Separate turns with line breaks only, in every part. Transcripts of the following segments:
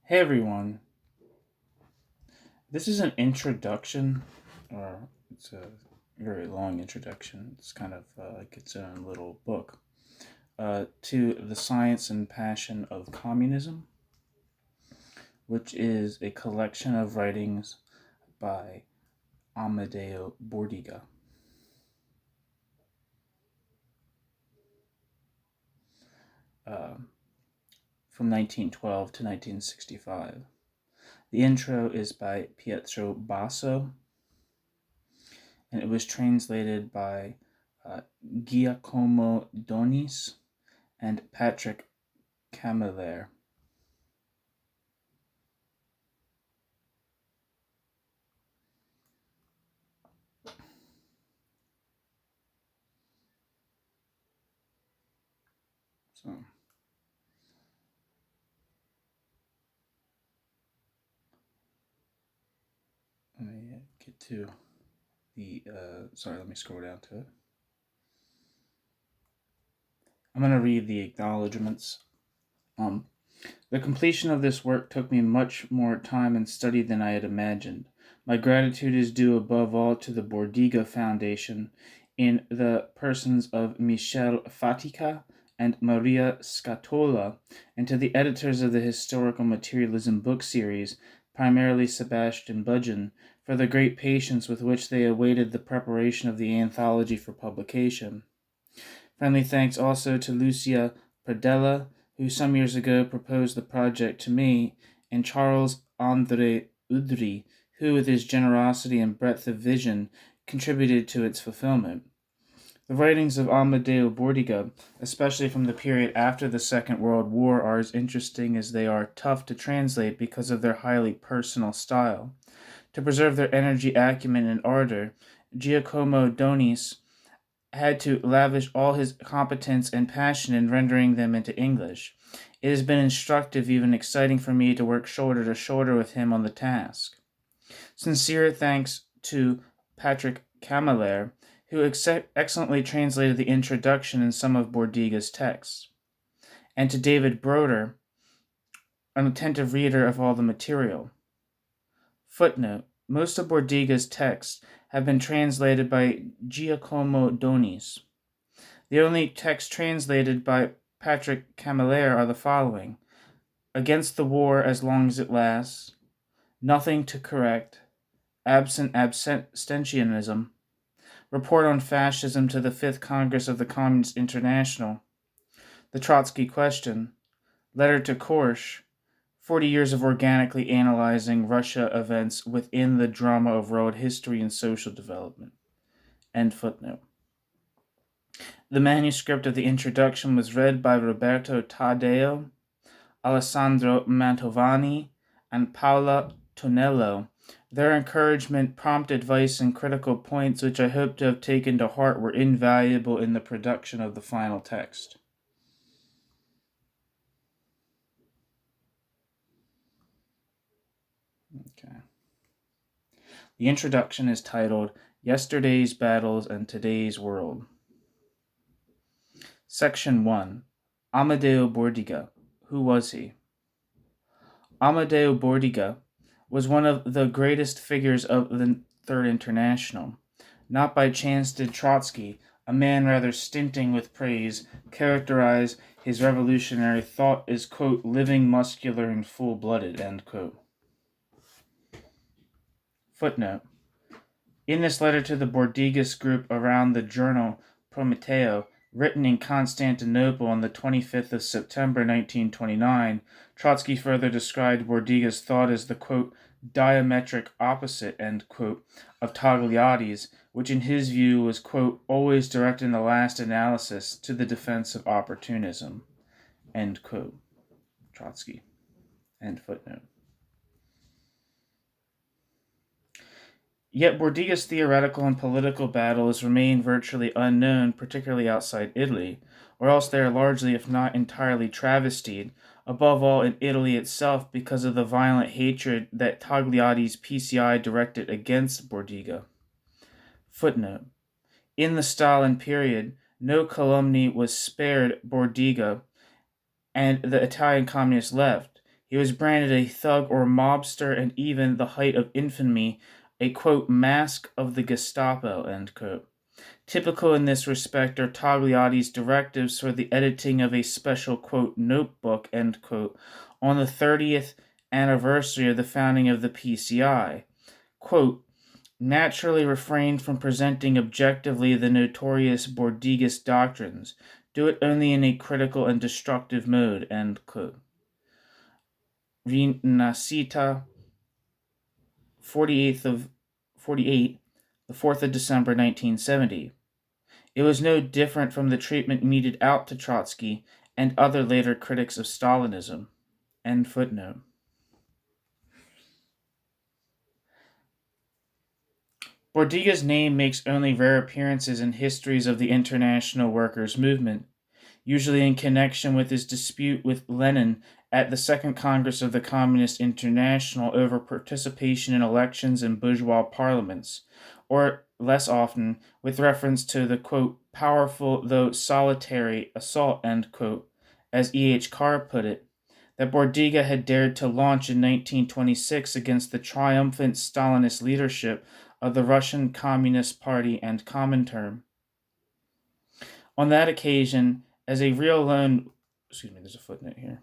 Hey everyone, this is an introduction, or it's a very long introduction. It's kind of like its own little book to The Science and Passion of Communism, which is a collection of writings by Amadeo Bordiga. From 1912 to 1965. The intro is by Pietro Basso, and it was translated by Giacomo Donis and Patrick Camilleri. So, let me get to the, let me scroll down to it. I'm going to read the acknowledgments. The completion of this work took me much more time and study than I had imagined. My gratitude is due above all to the Bordiga Foundation in the persons of Michele Fatica and Maria Scatola, and to the editors of the Historical Materialism book series, primarily Sebastian Budgen, for the great patience with which they awaited the preparation of the anthology for publication. Friendly thanks also to Lucia Pradella, who some years ago proposed the project to me, and Charles André Udry, who, with his generosity and breadth of vision, contributed to its fulfillment. The writings of Amadeo Bordiga, especially from the period after the Second World War, are as interesting as they are tough to translate because of their highly personal style. To preserve their energy, acumen, and ardor, Giacomo Donis had to lavish all his competence and passion in rendering them into English. It has been instructive, even exciting for me to work shoulder to shoulder with him on the task. Sincere thanks to Patrick Camilleri, who excellently translated the introduction and some of Bordiga's texts, and to David Broder, an attentive reader of all the material. Footnote: most of Bordiga's texts have been translated by Giacomo Donis. The only texts translated by Patrick Camilleri are the following: Against the War as Long as It Lasts, Nothing to Correct, Absent Abstentionism, Report on Fascism to the Fifth Congress of the Communist International, The Trotsky Question, Letter to Korsch, 40 years of organically analyzing Russia events within the drama of world history and social development. End footnote. The manuscript of the introduction was read by Roberto Taddeo, Alessandro Mantovani, and Paola Tonello. Their encouragement, prompt advice, and critical points, which I hope to have taken to heart, were invaluable in the production of the final text. Okay. The introduction is titled Yesterday's Battles and Today's World. Section 1. Amadeo Bordiga. Who was he? Amadeo Bordiga was one of the greatest figures of the Third International. Not by chance did Trotsky, a man rather stinting with praise, characterize his revolutionary thought as, quote, living, muscular, and full-blooded, end quote. Footnote: in this letter to the Bordigas group around the journal Prometeo, written in Constantinople on the 25th of September 1929, Trotsky further described Bordiga's thought as the, quote, diametric opposite, end quote, of Togliatti's, which in his view was, quote, always direct in the last analysis to the defense of opportunism, end quote. Trotsky, end footnote. Yet Bordiga's theoretical and political battles remain virtually unknown, particularly outside Italy, or else they are largely, if not entirely, travestied, above all in Italy itself because of the violent hatred that Togliatti's PCI directed against Bordiga. Footnote: in the Stalin period, no calumny was spared Bordiga and the Italian communist left. He was branded a thug or mobster and even, the height of infamy, a, quote, mask of the Gestapo, end quote. Typical in this respect are Togliatti's directives for the editing of a special, quote, notebook, end quote, on the 30th anniversary of the founding of the PCI. Quote, naturally refrain from presenting objectively the notorious Bordigist doctrines. Do it only in a critical and destructive mode, end quote. Rinascita, 48th of 48, the 4th of December 1970. It was no different from the treatment meted out to Trotsky and other later critics of Stalinism. End footnote. Bordiga's name makes only rare appearances in histories of the international workers' movement, usually in connection with his dispute with Lenin at the Second Congress of the Communist International over participation in elections in bourgeois parliaments, or less often with reference to the, quote, powerful though solitary assault, end quote, as E.H. Carr put it, that Bordiga had dared to launch in 1926 against the triumphant Stalinist leadership of the Russian Communist Party and Comintern. On that occasion, as a real lone, there's a footnote here.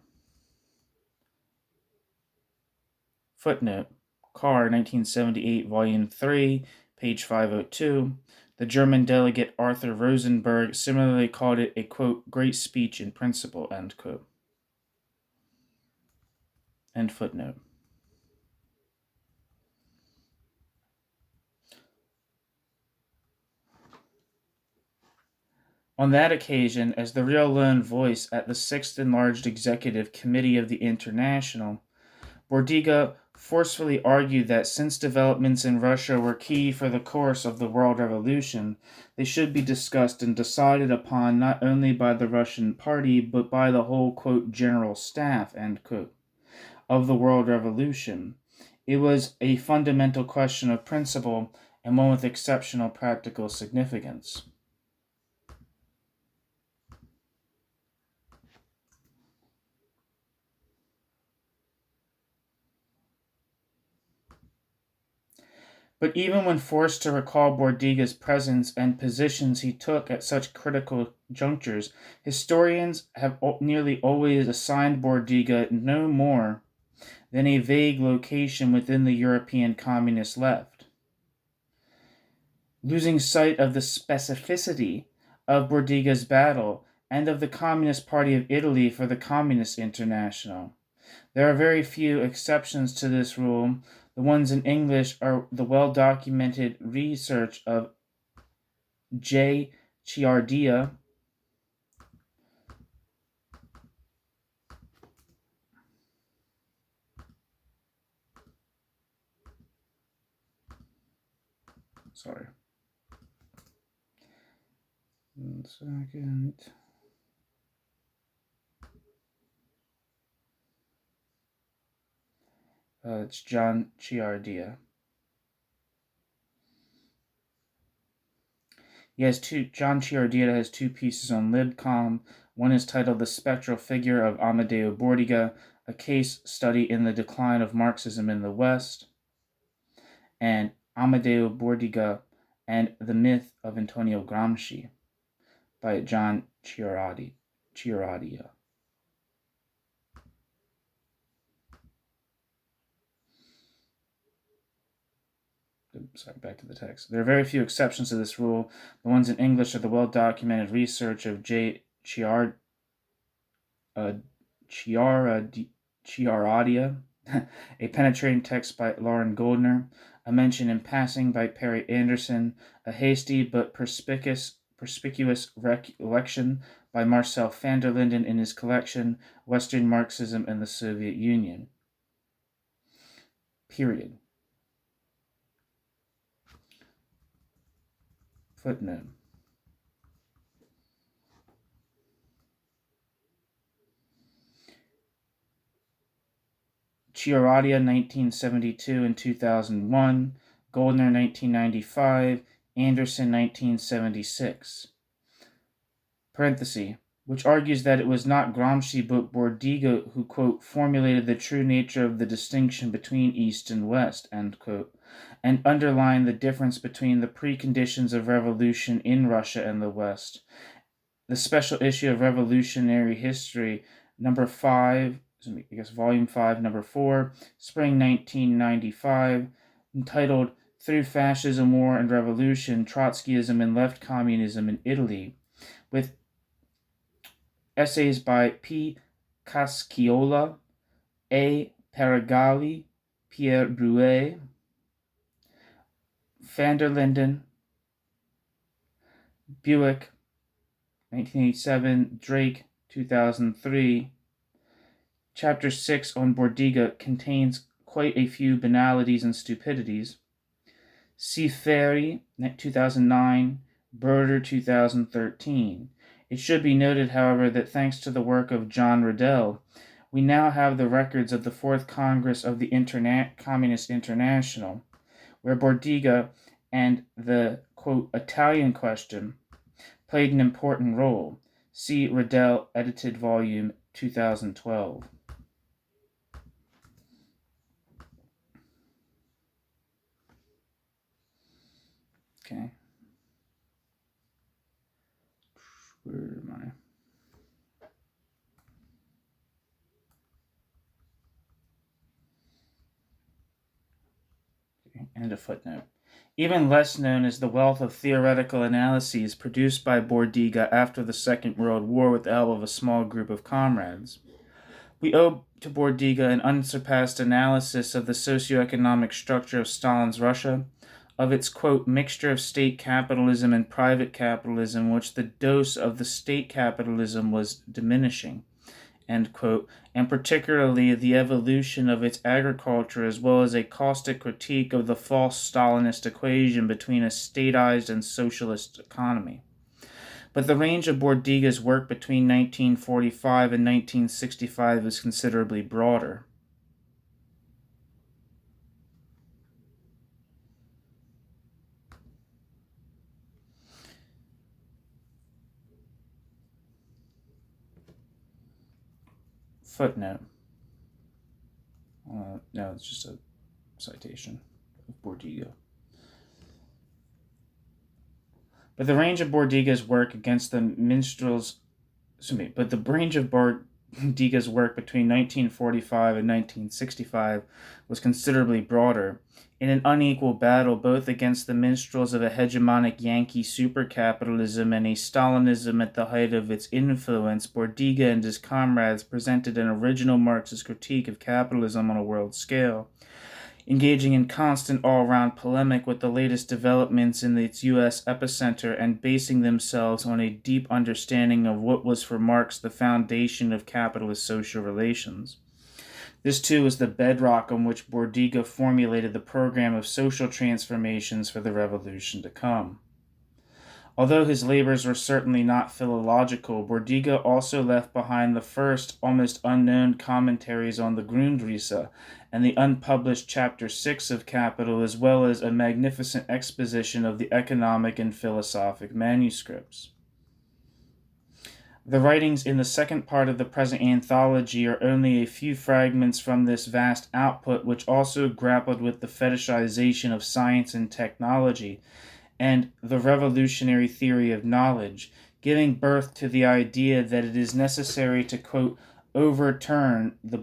Footnote, Carr, 1978, Volume 3, page 502. The German delegate Arthur Rosenberg similarly called it a, quote, great speech in principle, end quote. End footnote. On that occasion, as the real lone voice at the Sixth Enlarged Executive Committee of the International, Bordiga forcefully argued that since developments in Russia were key for the course of the world revolution, they should be discussed and decided upon not only by the Russian party, but by the whole, quote, general staff, end quote, of the world revolution. It was a fundamental question of principle and one with exceptional practical significance. But even when forced to recall Bordiga's presence and positions he took at such critical junctures, historians have nearly always assigned Bordiga no more than a vague location within the European communist left, losing sight of the specificity of Bordiga's battle and of the Communist Party of Italy for the Communist International. There are very few exceptions to this rule. The ones in English are the well-documented research of J. Ciardia, sorry. 1 second. It's John Ciardia. John Ciardia has two pieces on LibCom. One is titled The Spectral Figure of Amadeo Bordiga, a case study in the decline of Marxism in the West, and Amadeo Bordiga and the Myth of Antonio Gramsci by John Ciardia. Sorry, back to the text. There are very few exceptions to this rule. The ones in English are the well-documented research of J. Ciardia, a penetrating text by Lauren Goldner, a mention in passing by Perry Anderson, a hasty but perspicuous recollection by Marcel van der Linden in his collection Western Marxism and the Soviet Union. Period. Footnote. Ciardia, 1972 and 2001, Goldner, 1995, Anderson, 1976. Parenthesis. which argues that it was not Gramsci but Bordiga who, quote, formulated the true nature of the distinction between East and West, end quote, and underlined the difference between the preconditions of revolution in Russia and the West. The special issue of Revolutionary History, number 5, volume 5, number 4, spring 1995, entitled Through Fascism, War, and Revolution, Trotskyism and Left Communism in Italy, with essays by P. Casciola, A. Paragalli, Pierre Bruet, van der Linden, Buick, 1987, Drake, 2003. Chapter 6 on Bordiga contains quite a few banalities and stupidities. C. Ferry, 2009, Berder, 2013. It should be noted, however, that thanks to the work of John Riddell, we now have the records of the Fourth Congress of the Communist International, where Bordiga and the, quote, Italian question played an important role. See Riddell, edited volume 2012. Okay. Where am I? Okay, and a footnote. Even less known is the wealth of theoretical analyses produced by Bordiga after the Second World War with the help of a small group of comrades. We owe to Bordiga an unsurpassed analysis of the socioeconomic structure of Stalin's Russia, of its, quote, mixture of state capitalism and private capitalism, which the dose of the state capitalism was diminishing, end quote, and particularly the evolution of its agriculture, as well as a caustic critique of the false Stalinist equation between a statized and socialist economy. But the range of Bordiga's work between 1945 and 1965 is considerably broader. Footnote. No, it's just a citation of Bordiga. But the range of Bordiga's work against the minstrels, but the range of Bordiga's work between 1945 and 1965 was considerably broader. In an unequal battle both against the minstrels of a hegemonic Yankee supercapitalism and a Stalinism at the height of its influence, Bordiga and his comrades presented an original Marxist critique of capitalism on a world scale, engaging in constant all-round polemic with the latest developments in its U.S. epicenter and basing themselves on a deep understanding of what was for Marx the foundation of capitalist social relations. This, too, was the bedrock on which Bordiga formulated the program of social transformations for the revolution to come. Although his labors were certainly not philological, Bordiga also left behind the first, almost unknown commentaries on the Grundrisse and the unpublished Chapter 6 of Capital, as well as a magnificent exposition of the economic and philosophic manuscripts. The writings in the second part of the present anthology are only a few fragments from this vast output, which also grappled with the fetishization of science and technology and the revolutionary theory of knowledge, giving birth to the idea that it is necessary to, quote, overturn the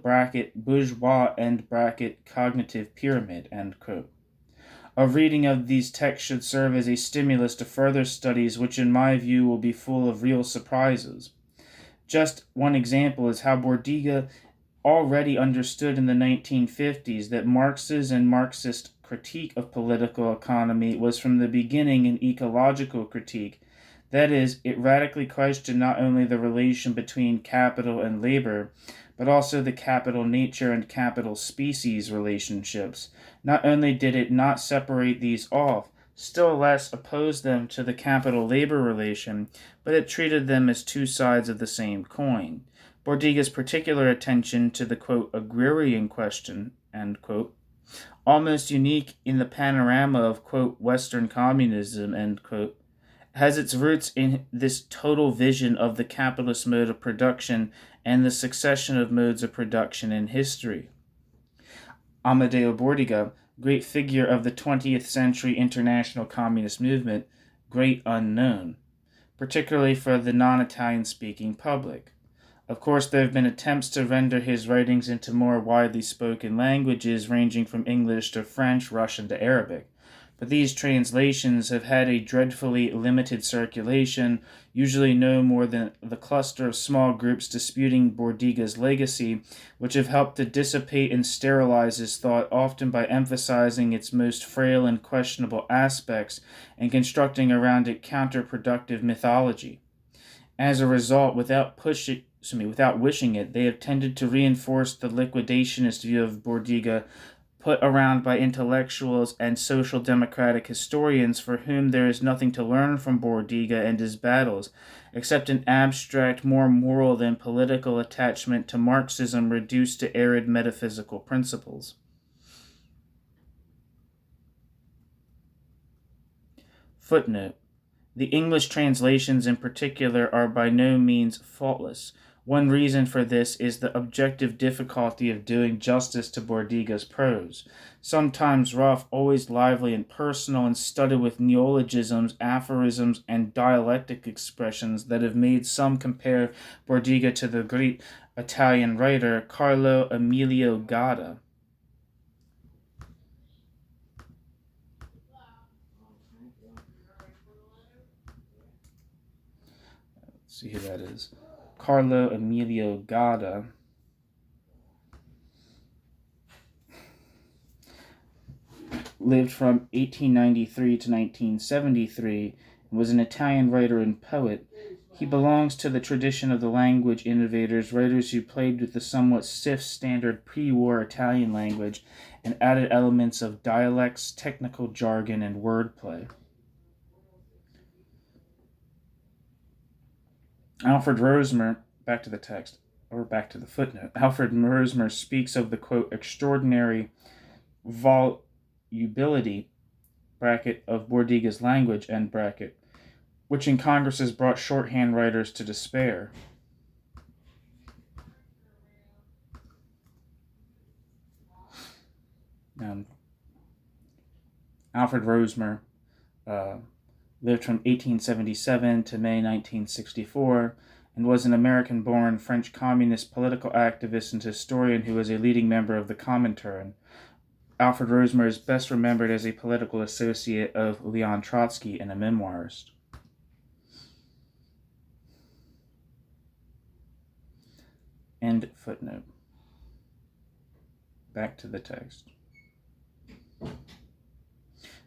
bourgeois end cognitive pyramid, end quote. A reading of these texts should serve as a stimulus to further studies, which in my view will be full of real surprises. Just one example is how Bordiga already understood in the 1950s that Marx's and Marxist critique of political economy was from the beginning an ecological critique. That is, it radically questioned not only the relation between capital and labor, but also the capital nature and capital species relationships. Not only did it not separate these off, still less oppose them to the capital-labor relation, but it treated them as two sides of the same coin. Bordiga's particular attention to the, quote, agrarian question, end quote, almost unique in the panorama of, quote, Western communism, end quote, has its roots in this total vision of the capitalist mode of production and the succession of modes of production in history. Amadeo Bordiga, great figure of the 20th century international communist movement, great unknown, particularly for the non-Italian speaking public. Of course, there have been attempts to render his writings into more widely spoken languages ranging from English to French, Russian to Arabic. But these translations have had a dreadfully limited circulation, usually no more than the cluster of small groups disputing Bordiga's legacy, which have helped to dissipate and sterilize his thought, often by emphasizing its most frail and questionable aspects and constructing around it counterproductive mythology. As a result, without wishing it, they have tended to reinforce the liquidationist view of Bordiga put around by intellectuals and social democratic historians for whom there is nothing to learn from Bordiga and his battles, except an abstract, more moral than political attachment to Marxism reduced to arid metaphysical principles. Footnote. The English translations in particular are by no means faultless. One reason for this is the objective difficulty of doing justice to Bordiga's prose, sometimes rough, always lively and personal, and studded with neologisms, aphorisms, and dialectic expressions that have made some compare Bordiga to the great Italian writer Carlo Emilio Gadda. Let's see who that is. Carlo Emilio Gadda lived from 1893 to 1973 and was an Italian writer and poet. He belongs to the tradition of the language innovators, writers who played with the somewhat stiff standard pre-war Italian language and added elements of dialects, technical jargon, and wordplay. Alfred Rosmer, back to the text, or back to the footnote. Alfred Rosmer speaks of the, quote, extraordinary volubility, bracket, of Bordiga's language, end bracket, which in Congress has brought shorthand writers to despair. Alfred Rosmer lived from 1877 to May 1964, and was an American-born French communist political activist and historian who was a leading member of the Comintern. Alfred Rosmer is best remembered as a political associate of Leon Trotsky and a memoirist. End footnote. Back to the text.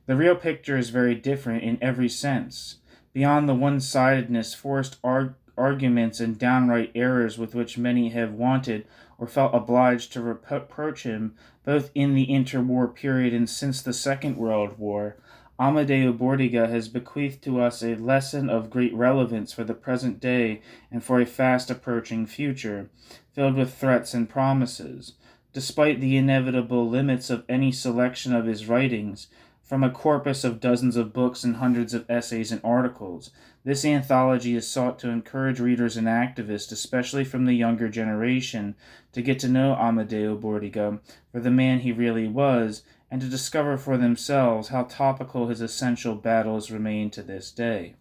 The real picture is very different in every sense. Beyond the one-sidedness, forced arguments, and downright errors with which many have wanted or felt obliged to reproach him, both in the interwar period and since the Second World War, Amadeo Bordiga has bequeathed to us a lesson of great relevance for the present day and for a fast-approaching future, filled with threats and promises. Despite the inevitable limits of any selection of his writings, from a corpus of dozens of books and hundreds of essays and articles, this anthology is sought to encourage readers and activists, especially from the younger generation, to get to know Amadeo Bordiga for the man he really was, and to discover for themselves how topical his essential battles remain to this day.